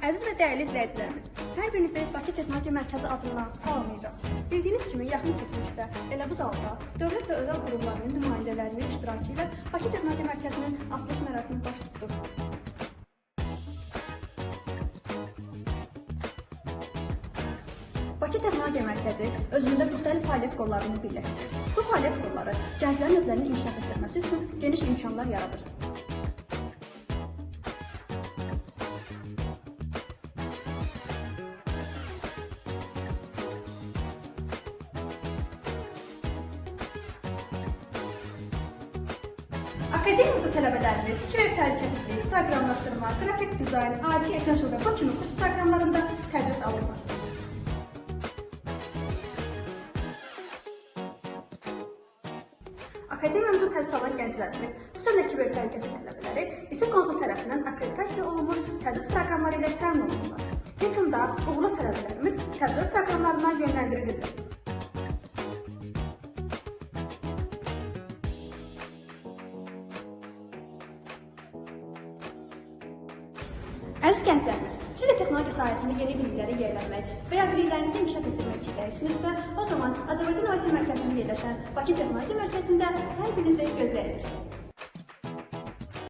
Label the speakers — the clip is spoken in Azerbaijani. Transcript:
Speaker 1: Əziz və dəyərli izləyicilərimiz, hər birinizi Bakı Texnologiya Mərkəzi adından salamlayıram. Bildiyiniz kimi, yaxın keçmişdə elə bu zalda dövlət və özəl qurumlarının nümayəndələrinin iştirakı ilə Bakı Texnologiya Mərkəzinin açılış mərasimi baş tutdu. Bakı Texnologiya Mərkəzi özündə müxtəlif fəaliyyət qollarını birləşdirir. Bu fəaliyyət qolları gənclərin özlərini inkişaf etdirməsi üçün geniş imkanlar yaradır. Akademiyada tələbələrimiz kiber təhlükəsizlik, proqramlaşdırma, qrafik dizayn, IT Essential və bu kimi kurs proqramlarında tədris alırlar. Akademiyamıza təhsil alan gənclərimiz, xüsusən də kiber təhlükəsizlik tələbələri isə konsul tərəfindən akkreditasiya olunmuş tədris proqramları ilə təmin olunurlar. Həkimdə uğurlu tələbələrimiz tədris proqramlarına yönləndirilir. Əziz gənclərimiz, siz də texnologiya sahəsində yeni bilikləri yiyələnmək və ya biliklərinizi inkişaf etdirmək istəyirsinizsə, o zaman Azərbaycan Universitet Mərkəzində yerləşən Bakı Texnologiya Mərkəzində hər birinizi gözləyirik.